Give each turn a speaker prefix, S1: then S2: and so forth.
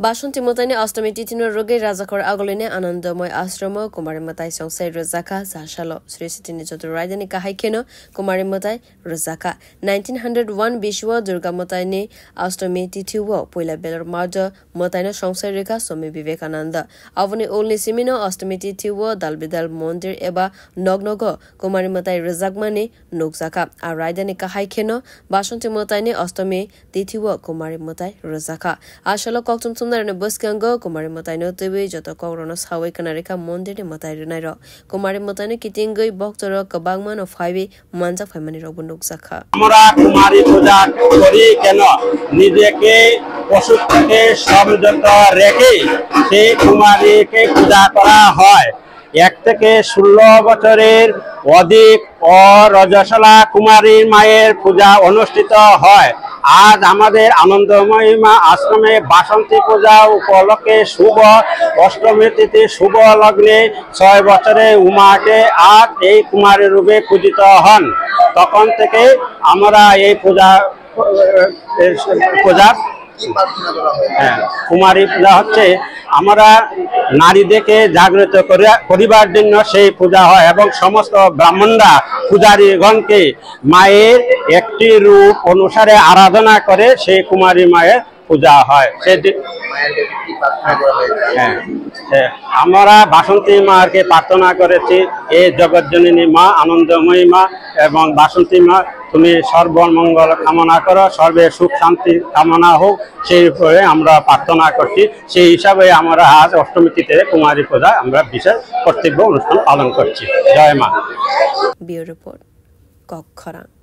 S1: বাসন্তী মতাইনে অষ্টমী তিথিনৰ ৰোগে ৰাজাকৰ আগলিনে আনন্দময় আশ্ৰম কুমাৰী মতাই সংসাই ৰজাকা জাশাল শ্ৰী সিতিনি যতৰ ৰাজধানী কাহাইখেন কুমাৰী মতাই ৰজাকা 1901 বিশ্ব দুৰ্গা মতাইনে অষ্টমী তিথি ও পইলা বেলৰ মাৰ্জ মতাইনে সংসাই ৰেখা স্বামী বিবেকানন্দ আৱনি ওলনি সিমিনো অষ্টমী তিথি ও দালবিদাল মন্দিৰ এবা নগনগ কুমাৰী মতাই ৰজাকমানে নগজাকা আৰু ৰাজধানী কাহাইখেন বাসন্তী মতাইনে অষ্টমী তিথি ও কুমাৰী মতাই ৰজাকা আশাল ককচম Sundarana Buskango, Kumari Motano Tiwi, Joto Korono Sawi Kanarika, Monday Motairo, Kumari Motano Kitingo, Boktoro, Kabangman of Highway, Manza Family Robunuk Saka.
S2: Amara Kumari Puja, Kori Keno, Nideke, Posutake, Samjata Reki, Te Kumari Ke Puja Kora Hoy. এক থেকে 16 বছরের অধিক ও রজশালা কুমারী মায়ের পূজা অনুষ্ঠিত হয় আজ আমাদের আনন্দময়ী মা আশ্রমে বাসন্তী পূজা উপলক্ষে শুভ অষ্টমী তিথি শুভ লগ্নে 6 বছরে উমাকে আজ এই কুমারী রূপে পূজিত হন তখন থেকে আমরা এই পূজা কুমারী পূজা হচ্ছে আমরা নারীদেরকে জাগ্রত করিবার জন্য সেই পূজা হয় এবং সমস্ত ব্রাহ্মণরা পূজারীগণকে মায়ের একটি রূপ অনুসারে আরাধনা করে সেই কুমারী মায়ের পূজা হয় আমরা বাসন্তী মাকে প্রার্থনা করেছি এই জগৎজননী মা আনন্দময়ী মা এবং বাসন্তী মা তুমি সর্বমঙ্গল কামনা করো সর্বে সুখ শান্তি কামনা হোক সেই উপরে আমরা প্রার্থনা করছি সেই হিসাবে আমরা আজ অষ্টমী তিথিতে কুমারী পূজা আমরা বিশেষ কর্তব্য অনুষ্ঠান পালন করছি জয় মা
S1: বিউরো রিপোর্ট কক্ষরা